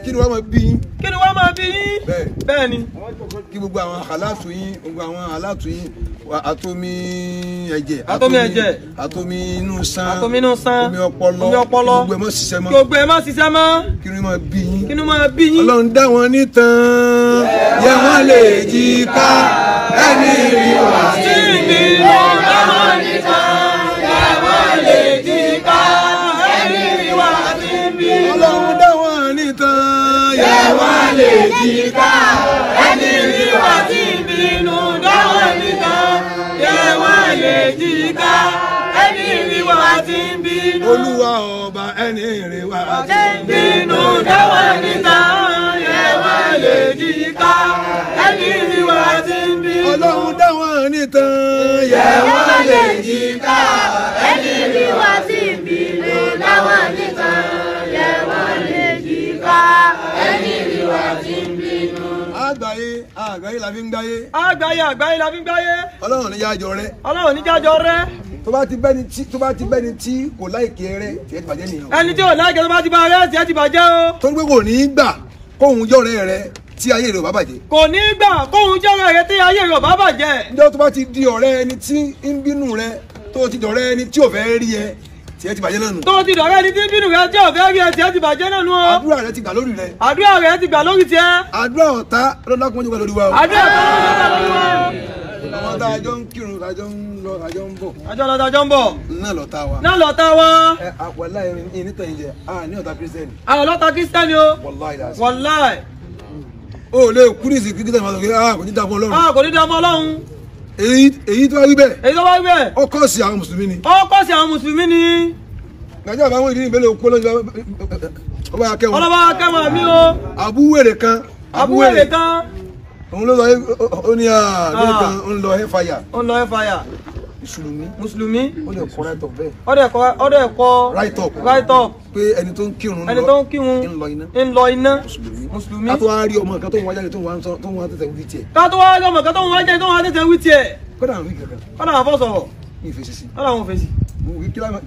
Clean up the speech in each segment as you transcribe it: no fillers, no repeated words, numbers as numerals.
kí ni wọ́n máa bí yín. kí ni wọ́n máa bí yín. bẹ́ẹ̀ ni. kí gbogbo àwọn àlátù yín gbogbo àwọn àlátù yín àtomi ẹ̀jẹ̀ àtomi inú san omi ọpọlọ gbogbo ẹ̀ má ṣiṣẹ́ mọ́. kí ni wọ́n máa bí yín. Ọlọ́run dá wọn nìtàn yẹ wọ́n lè jí ká ẹni rí wá sí mi. dá wọn nìtàn yẹ wọ́n lè jí ká ẹni rí wá sí mi. Ọlọ́run dá wọn nìtàn yẹ wọ́n lè jí ká ẹni rí wá sí mi. dá wọn nìtàn yẹ wọ́n lè jí ká ẹni rí wá sí mi. Olúwa ọba ẹni rí wá sí mi. dá wọn nìtàn yẹ wọ́n lè jí ká ẹni rí wá sí mi. Ọlọ́run dá wọn nìtàn yẹ wọ́n lè jí ká ẹni rí wá sí mi. dá wọn nìtàn yẹ wọ́n lè jí ká ẹni rí wá sí mi. àgbáyé la fi ń gbáyé. àgbáyé la fi ń gbáyé. Ọlọ́run ní jájọ rẹ. Ọlọ́run ní jájọ rẹ. tó bá ti bẹ́ni tí kò láìkè rẹ tiẹ̀ ti bàjẹ́ nìyẹn. ẹni tí ò láìkè tó bá ti bá rẹ tiẹ̀ ti bàjẹ́ o. tó ń gbé kò ní í gbà kóhun jọ̀rẹ́ rẹ tí ayé rẹ ò bá bàjẹ́. kò ní í gbà kóhun jọ̀rẹ́ rẹ tí ayé rẹ ò bá bàjẹ́. ǹjọ́ tó bá ti di ọ̀rẹ́ ẹni tí ń bínú rẹ tó ti dọ̀rẹ́ ẹni tí ò fẹ́ rí ẹ tiẹ̀ ti bàjẹ́ náà nù. tó ti dọ̀rẹ́ ẹni tí ń bínú rẹ tí ò fẹ́ rí ẹ tiẹ̀ ti bàjẹ́ náà nù o. àdúrà rẹ ti gbà lórí rẹ. àdúrà rẹ ti gbà lórí tiẹ̀. àdúrà ọ̀tá lọ́dọ̀ kún jù lórí wa o. àdúrà ọ̀tá lórí wa o. àwọn tá a jọ ń kírun tá a jọ ń lọ tá a jọ ń bọ̀. àjọ ń bọ̀. náà lọ́tà wa. náà lọ́tà wa. wàláì ẹ̀yin nítorí yìí jẹ ní ọ̀tá kírísítẹ́nì. àwọn ọlọ́tà kírísítẹ́nì o. wàláì. o lè kú ní ìsìn kírísítẹ́nì máa sọ pé kò ní dá fún Ọlọ́run. kò ní dá fún Ọlọ́run. èyí tó wá wí bẹ́ẹ̀. èyí tó wá wí bẹ́ẹ̀. ó kọ́ sí àwọn mùsùlùmí ni. ó kọ́ sí àwọn mùsùlùmí ni. nàìjíríà bá wọn ìdí ìbẹ́lẹ̀ òkú lọ́jọ́ ọba akẹ́wọ̀n. ọlọ́ba akẹ́wọ̀n mi o. àbúwèrè kan. òun ló lọ ó ní àgbẹ̀ kan ó ń lọ hẹ́fàyà. mùsùlùmí ó lè kọ́ right up bẹ́ẹ̀. ó dẹ̀ kọ́ right up. pé ẹni tó ń kírun ń lọ iná. mùsùlùmí. ká tó wá rí ọmọ kan tó ń wájà tó ń wá tẹ̀tẹ̀ wí tiẹ̀. ká tó wá rí ọmọ kan tó ń wájà tó ń wá tẹ̀tẹ̀ wí tiẹ̀. kódà àwọn ìgbà kan. kódà àwọn afọ́sọ̀rọ̀. ní ìfèsì sí. kódà àwọn òfèsì.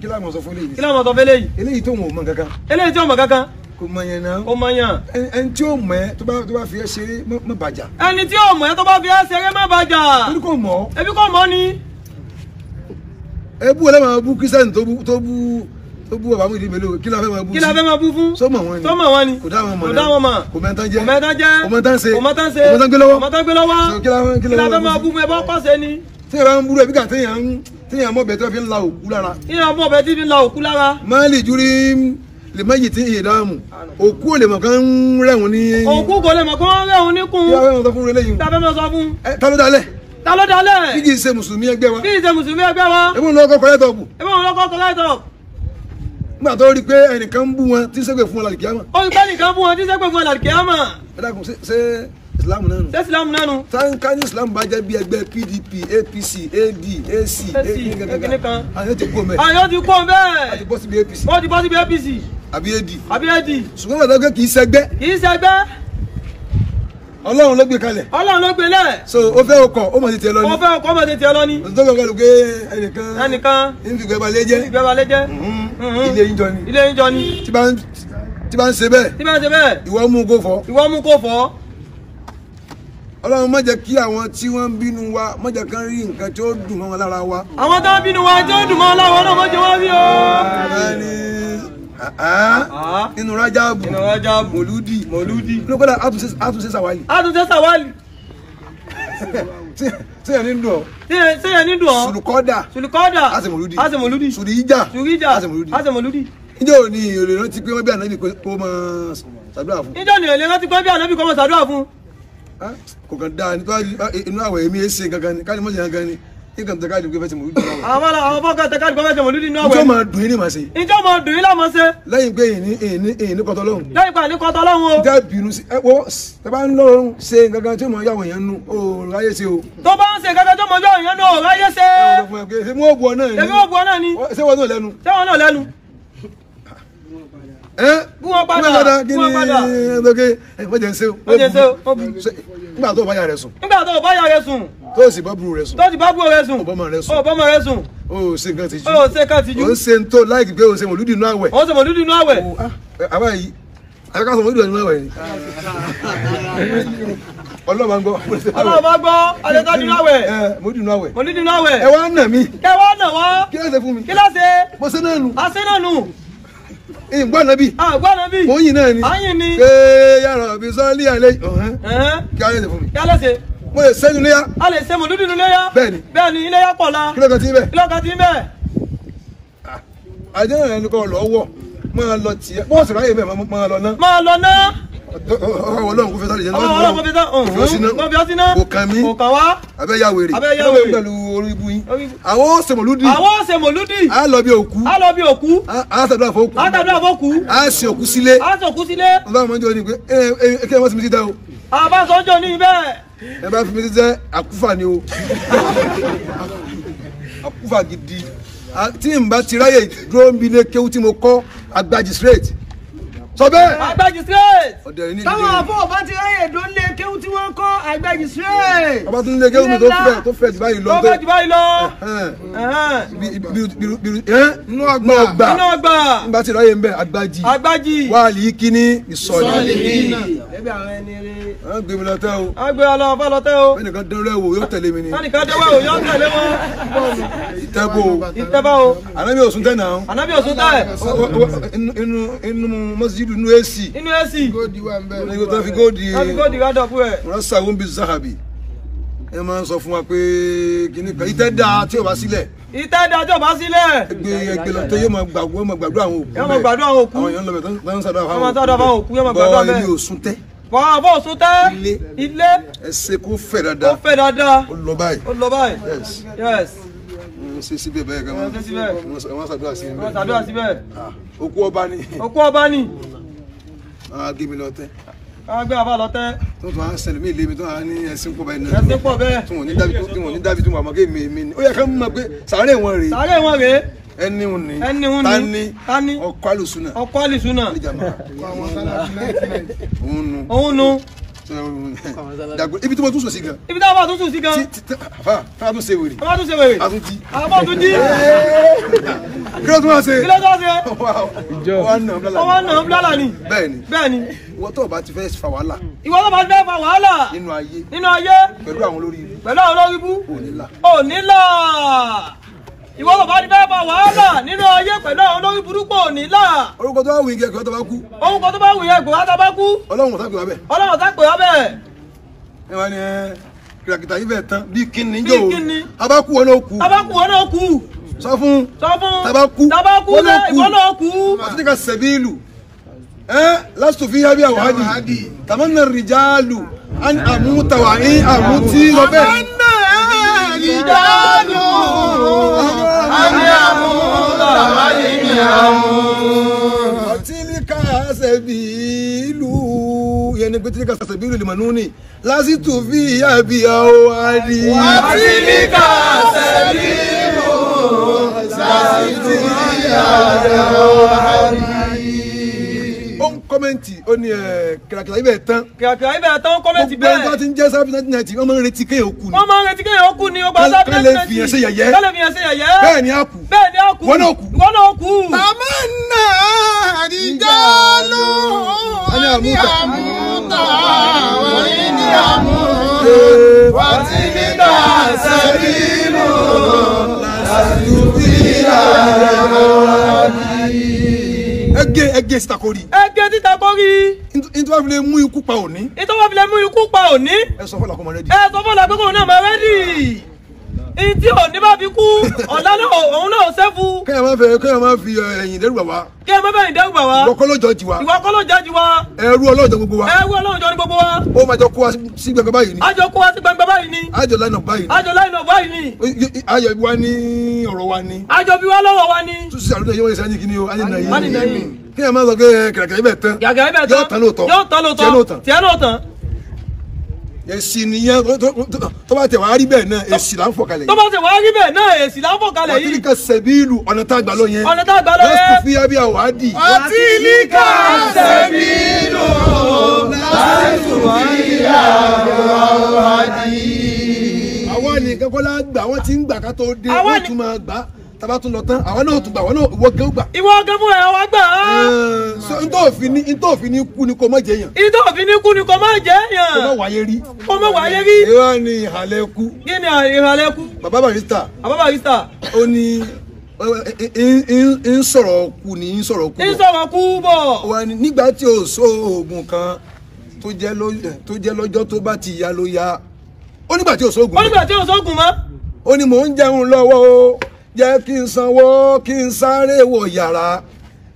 kí láàmú sọ fún eléyìí. kí láàmú sọ fún eléyìí. eléyìí tó wọn ò mọ kankan. eléyìí tí ò mọ kankan. kò mọ yẹn náà. ó mọ yẹn. ẹni tí ó mọ ẹ tó bá fi ẹ ṣeré má bàjá. ẹni tí ó mọ ẹ tó bá fi ẹ ṣeré má bàjá. ebi kò mọ. ebi kò mọ ni. ebu ọlẹ́ máa bú kírísítẹ́nì tó bú bàbá Muyideen Bello kí la fẹ́ máa bú sí. kí la fẹ́ máa bú fún. sọmọ wọn ni. kò dá wọn mọ̀ kò mẹ́ntán jẹ́. kò mẹ́ntán ṣe. kò mẹ́ntán gbé lọ́wọ́. kí la fẹ́ máa bú fún ẹ bá kọ́ ṣe ni. tí ẹ bá ń búrú ẹ bí ká téèyàn mọ̀ bẹ́ẹ̀ tó fi ń la òkú lára. téèyàn mọ̀ bẹ́ẹ̀ tí fi ń la òkú lára. máàlì júrí lè má yìí tí ń ìdáàmú òkú ò lè mọ̀ kán rẹ̀hún ní. òkú kò lè mọ̀ kán rẹ̀hún ní kún. kí la fẹ́ máa sọ fún eléyìí. ta fẹ́ máa sọ fún. ta ló dalẹ̀. ta ló dalẹ̀. bí kì í ṣe mùsùlùmí ẹgbẹ́ wa. bí kì í ṣe mùsùlùmí ẹgbẹ́ wa. ebi ń lọ kọ́kọ́ láìtọ̀ bù. nígbà tó rí pé ẹnìkan ń bú wọn tí ń ṣépè fún wọn lálùkìyámà. ó rí pé ẹnìkan bú wọn tí ń ṣépè fún wọn lálùkìyámà. ẹ dákun ṣe ìsìlámù náà nù. ṣé ìsìlámù náà nù. táǹkà ní ìsìlámù bá jẹ́ bí ẹgbẹ́ PDP APC AD AC kankan. àwọn ti kó mẹ́. àwọn ti kó mẹ́. a ti bọ́ síbi APC. wọ́n ti bọ́ síbi APC. àbí AD. ṣùgbọ́n bàtà pé kì í ṣẹgbẹ́. Ọlọ́run ló gbé kalẹ̀. Ọlọ́run ló gbé lẹ̀. so ó fẹ́ ọkọ̀ ó mọ̀ sí tiẹ̀ lọ ni. ó fẹ́ ọkọ̀ ó mọ̀ sí tiẹ̀ lọ ni. òtítọ́ kan kọlu pé ẹnìkan ń fi gbẹ́balẹ̀ jẹ́. ilé yín jọ ni. ilé yín jọ ni. tí bá ń ṣe bẹ́ẹ̀. ìwọ mú kó fọ́. Ọlọ́run má jẹ́ kí àwọn tí wọ́n ń bínú wa má jẹ́ kán rí nǹkan tí ó dùn mọ́ wọn lára wa. àwọn tó ń bínú wa tí ó dùn mọ́ wọn lára wọn náà má jẹ́ wọ́n rí o. nínú Rájàbù mòlúdì lókọ́lá àtúnṣe sàwálì. sẹ́yìn ní dùn ọ́. sùlùkọ́dà àṣemòlúdì sùlìíjà àṣemòlúdì. ìjọ ni èrè rántí pé wọ́n bí ànábì kó máa ṣàdúrà fún. ìjọ ni èrè rántí pé wọ́n bí ànábì kó máa ṣàdúrà fún. kò kàn dáa nítorí inú àwẹ̀ èmi ẹ̀ ṣe gangan ni káàdì mọ́ṣẹ́ gangan ni nǹkan tẹ káàdì gbẹ́fẹ́ ṣe mòlúdì náà. àwọn fọ́ọ̀kan tẹ káàdì gbẹ́fẹ́ ṣe mòlúdì náà wẹ̀. ìjọ máa dùn yín ní màá ṣe. ìjọ máa dùn yín lámọ̀ ṣe. lẹ́yìn pé èyí ní kọ́tọ́ lọ́hùn. lẹ́yìn pé àní kọ́tọ́ lọ́hùn o. ìjà bínú sí ẹ wo tẹ bá ń lọ́rùn ṣe gangan tí mo yà wọ̀nyẹn nù ó ráyè ṣe o. tó bá ń ṣe gangan tó mọ yọ ìyẹn náà ráyè ṣe. ṣé mo bu ọ náà ni. ṣé mo bu ọ náà ni. ṣé wọn náà lẹ́nu. bí wọn padà kí ni wọ́n jẹ́ ń ṣe o. nígbà tó o bá yà rẹ sùn. tó o sì bá burú rẹ sùn. ọbọ̀mọ̀ rẹ sùn. o ṣe nǹkan tìjú. o ṣe ń tó láìkì pé o ṣe mòlúdì inú àwẹ̀. àwa yìí àyíká sọ mọ́lúdì nínú àwẹ̀ ọlọ́mọ gbọ́ àlẹ́tọ́ nínú àwẹ̀ mọ́lúdì nínú àwẹ̀ mọ́lúdì nínú àwẹ̀ ẹ wá nà mí ẹ wá nà wá kí ló ṣe fún mi kí ló ṣe mo ṣe náà nù àṣẹ náà nù ìgbọ́ nàbí mo yìn náà ni pé yàrá òbí sọ́ọ́lì àlẹ́ kí á lè ṣe fún mi kí á lè ṣe mo lè ṣẹ́nu léyà a lè ṣe mọ́lúdì nínú léyà bẹ́ẹ̀ni iléyà pọ̀ la kí ló kan ti bẹ́ẹ̀ kí ló kan ti bẹ́ẹ̀ àjẹ́ náà ẹni kọ́ lọ́wọ́ máa lọ tiẹ̀ bọ́ọ̀sì ráyè bẹ́ẹ̀ máa lọ ná. máa lọ ná. Ọlọ́run kò fẹ́ sáré jẹ́ lọ́wọ́ Ọlọ́run kò fẹ́ sáré kò kàn mí kò kàn wá. abẹ́ ya wèrè pẹ̀lú orí ibu yín. àwọn ó ṣe mọ̀lúdì. a lọ bí òkú. a ṣàdúrà fọ́kù. a ṣe òkú sílé. ọlọ́run mọ́jọ́ ni pé kí ẹ wọ́n sì mi ti dá o. àbáṣọjọ ní bẹ́ẹ̀. ẹ bá fi mi ti jẹ́ àkúfà ni o. àkúfà gidi tí n bá ti ráyè dúró ń bi ilé kéwú tí mo kọ́ Àgbàjì straight sọ bẹ́ẹ̀. Àgbàjì straight. táwọn àfọ bá ti ráyè dúró lé kéwú tí wọ́n kọ́ Àgbàjì straight. ọba tún lé kéwú mi tó fẹ́ jù báyìí lọ. tó fẹ́ jù báyìí lọ. inú ọgbà n bá ti ráyè ń bẹ Àgbàjì wàhálì kíní ìsọ̀lì. ẹbí àwọn ẹni rí. wọ́n gbé mi lọ́tẹ́ o. wọ́n gbé ọlọ́wọ́ lọ́tẹ́ o. bẹ́ẹ̀ nìkan dẹ́rẹ́ wò yóò tẹ̀lé mi ni. ẹnìkan dẹ́rẹ́ wò yóò tẹ̀lé wọn. ìtẹ́bó o. Ànábì òsùn tẹ̀ náà. Ànábì òsùn tẹ̀. inú mọ́sídù inú AC. inú AC. góòdì wà ń bẹ. ní kò fi góòdì. wọ́n fi góòdì rádọ̀ fún ẹ̀. wọ́n sàwọn bí zahabi. ẹ máa ń sọ fún wa pé kíní kan ìtẹ́ da tí o bá sílẹ̀. ìtẹ́ da tí o bá sílẹ̀. ẹgbẹ́ lọ tẹ yóò máa gbàdúrà àwọn òkú. yóò máa gbàdúrà àwọn òkú. àwọn èèyàn lọ bẹ̀ tán sàdúrà fáwọn òkú. yóò máa gbàdúrà bẹ́ẹ̀. bọ́ ilé òsùn tẹ́. bọ́ òsùn tẹ́. ilé. ẹsẹ̀ kó fẹ̀ dáadáa. ó fẹ̀ dáadáa. ó lọ báyìí. yes. ṣe síbẹ̀ bẹ́ẹ̀ gan wọ́n ṣàdúrà síbẹ̀. wọ́n ṣàdúrà síbẹ̀. òkú ọba ni. òkú ọba ni. gé mi lọ tẹ́. gbé àbá lọ tẹ́. tó tún á ṣẹlẹ̀ mí ilé mi tó á ní ẹṣin pọ̀ báyìí náà. ẹṣin pọ̀ bẹ́ẹ̀. tí wọ́n ní dábì tó wà mọ́ kí mi ni. ó yẹ ká mọ̀ pé sàárè wọn rèé. sàárè wọn rèé. ẹni wọn ni. tani. ọkọ àlùsùnà. ọkọ àlùsùnà. òun nu. ibi tí mo tún sùn sí gan. ibi tí a bá tún sùn sí gan. fa tún ṣe wèrè. fa tún ṣe wèrè. a tún jí. àbọ̀ tún jí. kí ló tún wá ṣe. kí ló tún wá ṣe. ọwọ́ nà ń blála ni. bẹ́ẹ̀ni. ìwọ tó o bá ti fẹ́ fa wàhálà. ìwọ tó o bá ti fẹ́ fa wàhálà. nínú ayé. pẹ̀lú àwọn olórí ibú. ònílà. ìwọ tó bá ti fẹ́ fa wàhálà nínú ayé pẹ̀lú àwọn olórí burúkú ònílà. orúkọ tó bá wù yín kẹ́kọ̀ọ́ tó bá kú. orúkọ tó bá wù yín kẹ́kọ̀ọ́ tó bá kú. Ọlọ́run tá pè wá bẹ́ẹ̀. Ọlọ́run tá pè wá bẹ́ẹ̀. ẹ wá ní kìràkìtà yìí bẹ́ẹ̀ tán bí kíni jọ o abákú wọn náà kú. abákú wọn náà kú. sọ fún tabakú ìwọ náà kú. àti ní ka sẹ̀bíìlù lásìtò fi yábí àwòhádì tàmánà rìjálù an àmúta wà ní àmútí lọ bẹ́ẹ̀. tàmánà rìjálù an àmúta wà ní àmútí. àti ní ka sẹ̀bíìlù yẹn ni pé tí ní ka sẹ̀bíìlù lè mọ̀nú ni lásìtò fi yábí àwòhádì. àti ní ka sẹ̀bíìlù lásìtò fi yábí àwòhádì. ó ń kọ́mẹ́ǹtì ó ní kìràkìrà ibẹ̀ tán. kìràkìrà ibẹ̀ tán kọ́mẹ́ǹtì bẹ́ẹ̀. gbogbo ẹni tó ti ń jẹ́ sábà 1990 wọ́n máa ń retí kéèyàn kú ni. wọ́n máa ń retí kéèyàn kú ni ó gba sábà 1990. kálẹ̀ fìyàn ṣe yẹ̀yẹ́. kálẹ̀ fìyàn ṣe yẹ̀yẹ́. bẹ́ẹ̀ ni a kú. bẹ́ẹ̀ ni a kú. wọ́n náà kú. wọ́n náà kú. tàmánà àdìjálù ani àmúta. wọ́n ní àmúta. wọ́n ti ní ká sẹ́bílù láti fi ẹgẹ sitakori. ẹgẹ sitakori. nítorí wàá fi lè mú ikú pa òní. nítorí wàá fi lè mú ikú pa òní. ẹ sọ fọlá kó mọ rẹdí. ẹ sọ fọlá pé kò náà mọ rẹdí. ìtí òní bá fi kú ọ̀la òun náà sẹ́fù. kéèyàn máa fi ẹ̀yìn dẹ́rù bà wá. kéèyàn máa fẹ̀yìn dẹ́rù bà wá. ìwọ kọ́ ló jọ jì wá. ìwọ kọ́ ló jọ jì wá. ẹrú ọlọ́jọ́ gbogbo wa. ẹrú ọlọ́jọ́ ní gbogbo wa. ó máa jọ kó wa sí gbẹgbẹ báyìí ni. àjọ kó wa sí gbẹgbẹ báyìí ni. àjọ láìnà báyìí ni. àjọ láìnà báyìí ni. àjọ bí wa ní ọ̀rọ̀ wa ni. àjọ bí wa lọ́wọ́ wa ni. túnṣe àlùdó yẹn wọ́n ṣe àyè kìíní o àyè nà yìí. kí ẹ máa sọ pé kìràkìrà ibẹ̀ tán. kìràkìrà ibẹ̀ tán. yóò tán lóòótọ́. yóò tán lóòótọ́. tiẹ̀ náà tán. èsì nìyẹn tó bá tẹ̀ wá rí bẹ́ẹ̀ náà èsì là ń fọ̀ kalẹ̀ yìí. tó bá tẹ̀ wá rí bẹ́ẹ̀ náà èsì là ń fọ̀ kalẹ̀ yìí. wàtílíkà sẹ̀bíìlù ọ̀nà tá a gbà lọ yẹn. ọ̀nà tá a gbà lọ yẹn. lásìkò fi yábí àwádìí. wàtílíkà sẹ̀bíìlù lásìkò fi yábí àwádìí. àwa nìkan kọ́ la gbà wọ́n ti ń gbà ká tó dé wọ́n tún máa gbà tàbá tún lọ tán àwa náà tún gbà wọ́n náà ìwọ gẹ́ ó gbà. ìwọ gẹ́ fún ẹ̀ wá gbà á. ìtòfin ní kú ni kò má jẹ yàn. ìtòfin ní kú ni kò má jẹ yàn. kò má wáyé rí. kò má wáyé rí. ìwà ni ìhàlẹ̀ kú. kí ni ìhàlẹ̀ kú. bàbá Barrister. bàbá Barrister. ó ní ń sọ̀rọ̀ kú ni ń sọ̀rọ̀ kú bọ̀. ń sọ̀rọ̀ kú bọ̀. wà ní nígbà tí o so oògùn kan tó jẹ́ lọ́jọ́ tó bá ti ya ló ya. ó nígbà tí o so oògùn. ó nígbà tí o so oògùn mọ́. ó ní mò ń jẹun lọ́wọ́ o jẹ́ kí n sanwó kí n sáré wọ yàrá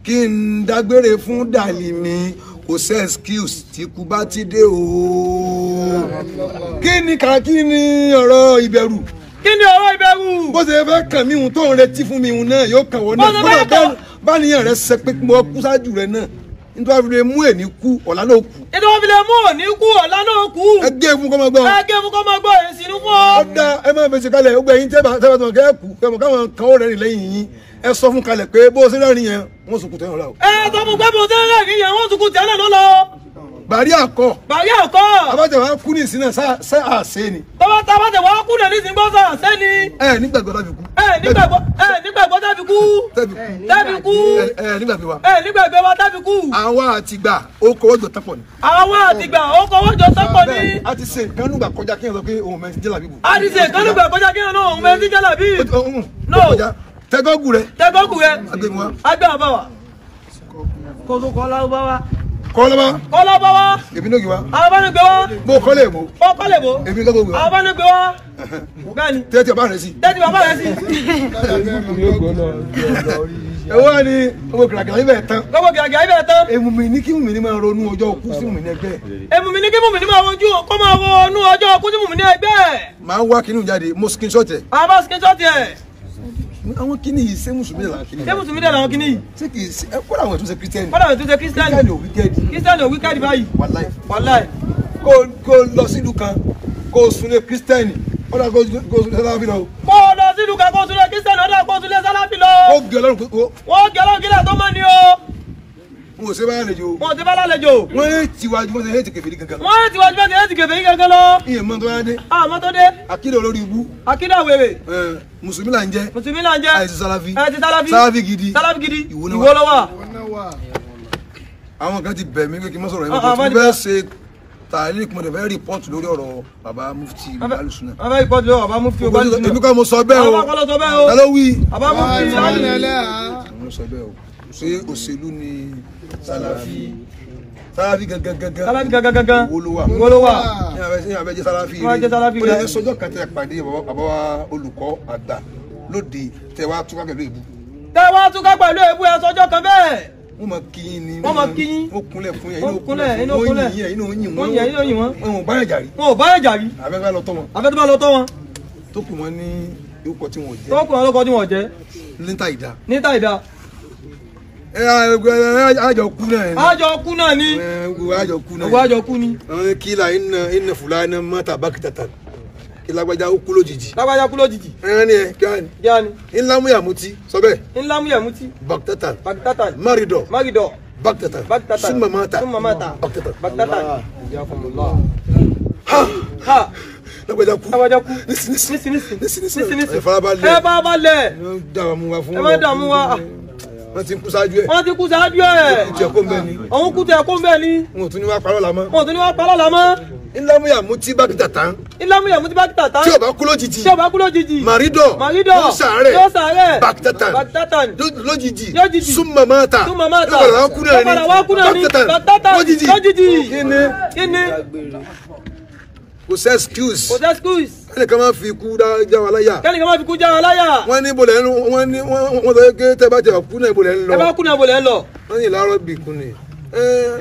kí n dágbére fún dàlí mi kò sí excuse tí kú bá ti dé o. kí ni ọ̀rọ̀ ìbẹ̀rù. kí ni ọ̀rọ̀ ìbẹ̀rù. bó ṣe fẹ́ kàn mí hùn tó ń retí fún mi hùn náà yóò kàn wọ́n náà. bá níyàn rẹ ṣe pé mo kú ṣáájú rẹ náà nítorí wọ́n fi lè mú èní kú ọ̀la náà kú. nítorí wọ́n fi lè mú òní kú ọ̀la náà kú. ẹ gé fún kọ́mọ gbọ́. ẹ gé fún kọ́mọ gbọ́ èsì inú fún ọ. ó dá ẹ máa fèsì kalẹ̀ ó gbẹ yín tẹ́bà tó kẹ́ kú kẹ́mọ̀ káwọn kan ó rẹ́rìn lẹ́yìn yín ẹ sọ fún kalẹ̀ pé bó ṣe rẹ́rìn yẹn wọ́n sùn kù tẹ́yìn ọ̀la o. ẹ sọ fún pé bó ṣe rẹ́rìn yẹn wọ́n sùn kù tẹ́yìn lọ́lọ́. bàrí àkọ́. bàrí àkọ́. abájọ wa kú ní ìsìn náà sẹ́ àṣẹ ni. tọ́wọ́tàbátẹ̀ wọ́n kú lẹ́ni ìsìn gbọ́sọ̀ àṣẹ ni. ẹ nígbàgbọ́ tàbí kú. nígbàgbọ́ tàbí kú. tàbí kú. nígbàgbé wa. nígbàgbé wa tàbí kú. àwa àtìgbà ó kọ́wọ́ jọ tọ́pọ̀ ni. àwa àtìgbà ó kọ́wọ́ jọ tọ́pọ̀ ni. a ti ṣe nǹkan nígbà kọjá kí n sọ pé òun mẹ́rin jẹ́ làbí bù. a ti ṣe nǹkan nígbà kọjá kí n sọ òun mẹ́rin jẹ́ làbí. no tẹ́gọ́gù rẹ. tẹ́gọ́gù rẹ. agbèmí wa. agbẹ́ àbá wa. kóso kọ́ lárúbá wa. kọ́lọ́bá. kọ́lọ́bá wa. èmi ló gbé wa. abánigbe wa. mo kọ́lé èbó. ó kọ́lé èbó. èmi ló gbé wa. abánigbe wa. bẹ́ẹ̀ni. tẹ́tí bàbá rẹ sí. tẹ́tí bàbá rẹ sí. ẹ̀wọ́n ni ọmọ kìlàkìlà ibẹ̀ tán. ọmọ kìlàkìlà ibẹ̀ tán. èmù mi ní kí mùmí ní máa ronú ọjọ́ òkú sí mùmí ní ẹgbẹ́. èmù mi ní kí mùmí ní máa ronú ọjọ́ òkú sí mùmí ní ẹgbẹ́. máa ń wá kinní jáde mo screenshot ẹ̀. àwọn bá screenshot ẹ̀. àwọn kinní yìí ṣé mùsùlùmí dẹ̀ làwọn kinní yìí. ṣé mùsùlùmí dẹ̀ làwọn kinní yìí. ṣé kì í ṣe ẹ kọ́ra àwọn ètò ṣe kírísítẹ́nì. kọ́ra àwọn ètò ṣe kírísítẹ́nì. kírísítẹ́nì ò wíkẹ́ẹ̀dì. kírísítẹ́nì ò wíkẹ́ẹ̀dì báyìí. wàláì. wàláì. kó lọ sílùú kan kó sunlé kírísítẹ́nì ọ̀dà kó sunlé sáláfì lọ. kó lọ sílùú kan kó sunlé kírísítẹ́nì ọ̀dà kó sunlé sáláfì lọ. ó gé ọlọ́run pé ó. wọ́n gé ọlọ́run kílẹ̀ tó mọ́ ni o. wọn ò ṣe bá lálejò. wọn ò ṣe bá lálejò. wọ́n yé tiwájú bó ṣe yé ti kèfèrí gangan. wọ́n yé tiwájú bó ṣe yé ti kèfèrí gangan lọ. iye mọ́ tó yá dé. àmọ́ tó dé. akídà olórí ibú. akídà wèrè. mùsùlùmí là ń jẹ́. mùsùlùmí là ń jẹ́. àìsí sáláfì. àìsí sáláfì. sáláfì gidi. sáláfì gidi. ìwọ ló wà. àwọn kan ti bẹ̀ mí pé kí n má sọ̀rọ̀ yẹn mọ́ tó bẹ́ẹ̀ ṣe tààlí kí mo dẹ̀ fẹ́ rìpọ́ọ̀tù lórí ọ̀rọ̀ bàbá mufti alùsùnà. bàbá rìpọ́ọ̀tù lórí bàbá mufti alùsùnà. èmi kọ́ mo sọ bẹ́ẹ̀ o. bàbá kọ́ ló sọ bẹ́ẹ̀ o. ta ló wí. bàbá mufti alùsùnà. mo sọ bẹ́ẹ̀ o. ṣé òṣèlú ni sàlàfí sàlàfí gangan. sàlàfí gangan. wo ló wà. wo ló wà. ní abẹ́jẹ́ sàlàfí rẹ̀. abẹ́jẹ́ sàlàfí rẹ̀. ó lè sọjọ́ kan tẹ pàdé bàbá wa olùkọ́ àgbà lóde tẹ wá túká pẹ̀lú èbú. tẹ wá túká pẹ̀lú èbú ẹ sọjọ́ kan bẹ́ẹ̀. wọ́n máa kí yín ni. wọ́n máa kí yín. wọ́n kúnlẹ̀ fún yẹn. wọ́n kúnlẹ̀ inú kúnlẹ̀. wọ́n yìn yín wọ́n yìn wọ́n. wọn ò báyà jàrí. wọn ò báyà jàrí. àbẹ́ bá lọ tọ́ wọn. àbẹ́ tó bá lọ tọ́ wọn. tó kù wọn ní orúkọ tí wọn ò jẹ́. tó kù wọn lórúkọ tí wọn ò jẹ́. níta ìdá. níta ìdá. àjọ kú náà ni. àjọ kú náà ni. àjọ kú náà ni. àjọ kú ni. kila iná fúlàní mọ́tà bákítàtà ìlágbájá ó kú lójijì. lágbájá kú lójijì. ẹni ẹ kíáni. kíáni. ńlámúyàmútí sọ bẹ́ẹ̀. ńlámúyàmútí. bákítàtà. bákítàtà. máridọ. máridọ. bákítàtà. bákítàtà. súnmọ̀mọ́tà. súnmọ̀mọ́tà. bákítàtà. bákítàtà. ha lágbájá kú. lágbájá kú. nísìnísì. ẹ farabalẹ̀. ẹ má dààmú wa. wọ́n ti kú sáájú ẹ̀. wọ́n ti kú sáájú ẹ̀. kú tiẹ̀ kó mbẹ́ ni. òun kú tiẹ̀ kó mbẹ́ ni. wọn ò tún ní wá parọ́ la mọ́. wọn ò tún ní wá parọ́ la mọ́. ńlámúyàmútí bákítàtà. ńlámúyàmútí bákítàtà. tí o bá kú lójijì. tí o bá kú lójijì. màrídọ̀. màrídọ̀. yóò sàárẹ̀. yóò sàárẹ̀. bákítàtà. bákítàtà. lójijì. lójijì. súnmọ̀mọ́tà. súnmọ̀mọ́tà. yóò padà wá kú náà ni. yóò padà wá kú náà ni. bákítàtà. lójijì. kíni. kíni. kò sí excuse. kò sí excuse. kẹ́nìkan máa fi ikú já wa láyà. kẹ́nìkan máa fi ikú já wa láyà. wọ́n ní bolẹ̀ ń wọ́n ní wọ́n sọ pé tẹ́ bá tẹ̀ kú náà bolẹ̀ ń lọ. ẹ bá kú náà bolẹ̀ ń lọ. wọ́n ní ìlàrọ̀ bì kún ni.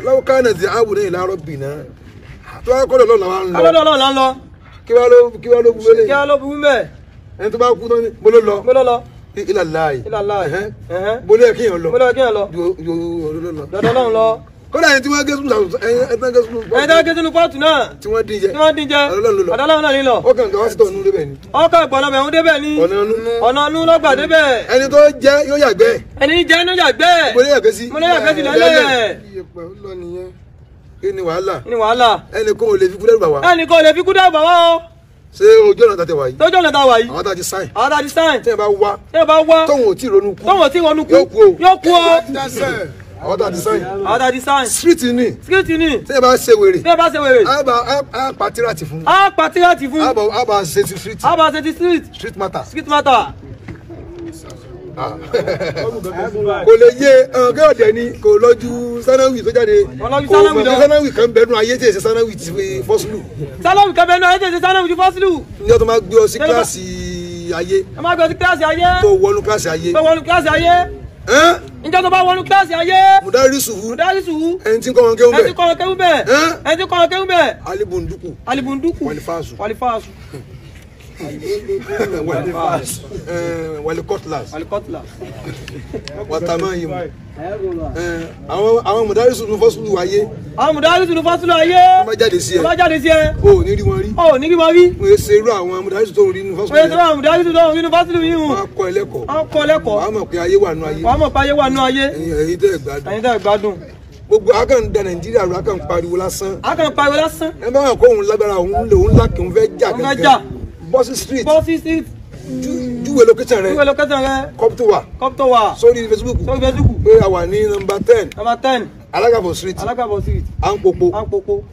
lọ́wọ́ káyọ̀nà ti ààbò ní ìlàrọ̀ bì náà. tó bá kọ́ lọ́ọ̀ làwọn ń lọ. kálọ́dọ̀ náà là ń lọ. kí wàá ló bu wẹ́lẹ̀. kí wàá ló bu wímẹ̀. ẹni tó bá kú náà mo ló lọ. mo ló lọ. ilà láàyè. ilà láàyè. bolẹ̀ kíyàn lọ. bolẹ̀ kíyàn lọ. dọ̀dọ̀ náà lọ. kódà ẹni tí wọ́n gé sunu sínú pọ́ọ̀tù náà. tí wọ́n dín jẹ. ọ̀dọ̀ náà ní lọ. ó kàn kàn wá sí tọ̀nù débẹ̀ ni. ọkọ̀ ìgbọ̀nà bẹ̀ ń débẹ̀ ni. ọ̀nà ọ̀nù lọ́gbà débẹ̀. ẹni tó jẹ́ yóò yàgbẹ́. ẹni jẹ́ inú yàgbẹ́. mo lè yàgbẹ́ sí. mo lè yàgbẹ́ sí lálẹ́. kí ni wàhálà. kí ni wàhálà. ẹnì kan ò lè fi kú dẹ́rù bà wá. ẹnì kan ò lè fi kú dẹ́rù bà wá o. ṣé ojú ọ̀nà tàtẹ̀ wá yìí. tójú ọ̀nà tàtẹ̀ wá yìí. àwọn tá a ti sáìn. àwọn tá a ti sáìn. tẹ́ ẹ bá wá. tẹ́ ẹ bá wá. tóun ò tí ì ronú kú. tóun ò tí ì ronú kú. yóò kú o. yóò kú o. àwọn tá a design. àwọn tá a design. street ni. street ni. tí ẹ bá ṣe wèrè. tí ẹ bá ṣe wèrè. a pa tirati fún. a pa tirati fún. a bá ṣe ti street. a bá ṣe ti street. street matter. street matter. kò lè yé gẹ́gẹ́ ni kò lọ́jú sanawi tó jáde kò mọ̀ sanawi kan bẹ̀rù ayé tí èsì sanawi ti fi fọ́sùlù. sanawi kan bẹ̀rù ayé tí èsì sanawi ti fọ́sùlù. ní ọtún máa gbé ọ sí kíláàsì ayé. ẹ máa gbé ọ sí kíláàsì ayé. tó wọnú kíláàsì ayé. tó wọnú kíláàsì ayé. njẹ́ tó bá wọnú kíláàsì ayé. mudarisuhu. mudarisuhu. ẹni tí ń kọ́ wọn kéwú bẹ́ẹ̀. ẹni tí ń kọ́ wọn kéwú bẹ́ẹ̀. ẹni tí ń kọ́ wọn kéwú bẹ́ẹ̀. alibunduku. alibunduku. walifasu. walifasu. walikotlas. walikotlas. watamayimu. àwọn mudarisu nu fọ́sùlù ayé. àwọn mudarisu nu fọ́sùlù ayé. wọ́n bá jáde sí ẹ. wọ́n bá jáde sí ẹ. o ò ní rí wọn rí. o ò ní rí wọn rí. wọ́n yé serú àwọn mudarisu tó ń rí nu fọ́sùlù ayé. wọ́n yé serú àwọn mudarisu tó ń rí nu fọ́sùlù yìí. wọ́n á kọ́ ẹ lẹ́kọ̀ọ́. wọ́n á kọ́ ẹ lẹ́kọ̀ọ́. wọ́n á mọ̀ pé ayé wà nù ayé. wọ́n á mọ̀ pé ayé wà nù ayé. ẹ̀yin tẹ́ ẹ gbádùn. ẹ̀yin tẹ́ ẹ gbádùn. gbogbo akàn da nàìjíríà rẹ akàn pariwo lásán. akàn pariwo lásán. ẹ bá wọn kó òun lágbára òun lákì òun fẹ́ jà gẹ́gẹ́. bọ́sì street. bọ́sì street. júwe location rẹ. júwe location rẹ. kọ́pútù wa. kọ́pútù wa. sórí Facebook. sórí Facebook. pé a wà ní nọ́mbà 10. nọ́mbà 10. Alágàbọ̀ street. Alágàbọ̀ street. à ń popo. à ń popo.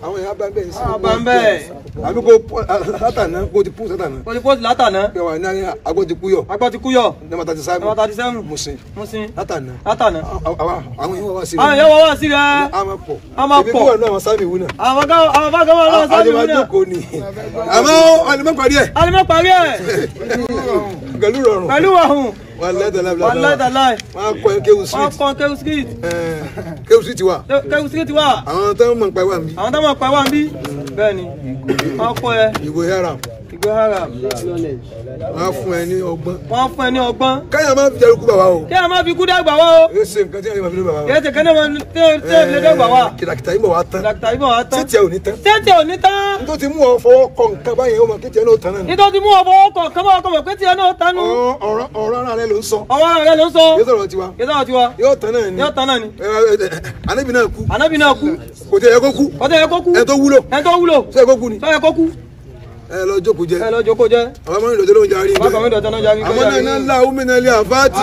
àwọn èèyàn bá ń bẹ̀ sí. bá ń bẹ̀. àbí kò látàná kò ti púùsì látàná. kò ti púùsì látàná. pé wà ní agbọ́ ti kúyọ̀. agbọ́ ti kúyọ̀. nọ́mbà 37. nọ́mbà 37. Musin. Musin. látàná. látàná. àwọn èèyàn wá sí rẹ. àwọn èèyàn wá sí rẹ. a máa pọ̀. a máa pọ̀. ibi wà ní àwọn sáàmì wúnà. àwọn bá gán wà lọ́wọ́ sáàmì wúnà. àdìmọ́ ni. àmọ́ àdìmọ́ parí ẹ̀. àdìmọ́ parí ẹ̀. pẹ̀lú rọrùn. pẹ̀lú rọrùn. wàláì tàláì. wọ́n á kọ́ kéwù street. wọ́n kọ́ kéwù street. kéwù street wa. kéwù street wa. àwọn tó ń mọ̀ nípa ìwà mi. àwọn tó ń mọ̀ nípa ìwà mi. bẹ́ẹ̀ ni wọ́n kọ́ ẹ. ìwé haram. ìwé haram. wọ́n á fún ẹ ní ọgbọ́n. wọ́n á fún ẹ ní ọgbọ́n. káyọ̀ máa fi jẹ́rú kú bàbá o. káyọ̀ máa fi kú dàgbà wá o. yóò ṣe nǹkan tí yàrá máa fi lé bàbá wa. yóò ṣe kẹ́ni máa tẹ́ ilé dàgbà wá. kìlàkìtà yìí bọ̀ wá tán. kìlàkìtà yìí bọ̀ wá tán. tètè ò ní tán. tètè ò ní tán. nítorí tí mú ọ fọwọ́ kọ nǹkan báyẹn ó mọ kété náà tán náà. nítorí mú ọ fọwọ́ kọ nǹkan báyẹn ó mọ kété náà tán nù. ọ̀rọ̀ ara rẹ ló ń sọ. ọ̀rọ̀ ara rẹ ló ń sọ. yóò sọ̀rọ̀ tiwa. yóò sọ̀rọ̀ tiwa. yóò tán náà ni. yóò tán náà ni. Ànábì náà kú. Ànábì náà kú. kò tẹ̀ yẹ kó kú. kò tẹ̀ yẹ kó kú. ẹ tó wúlò. ẹ tó wúlò. sọ yẹ kó kú ni. sọ yẹ kó kú. ẹ lọ jókòó jẹ. ẹ lọ jókòó jẹ. àwọn ọmọ mi lọ́jọ́ ló ń jarí. àwọn ọmọ mi lọ́jọ́ ló ń jarí. àwọn náà ń la omi náà lé àfáàtì.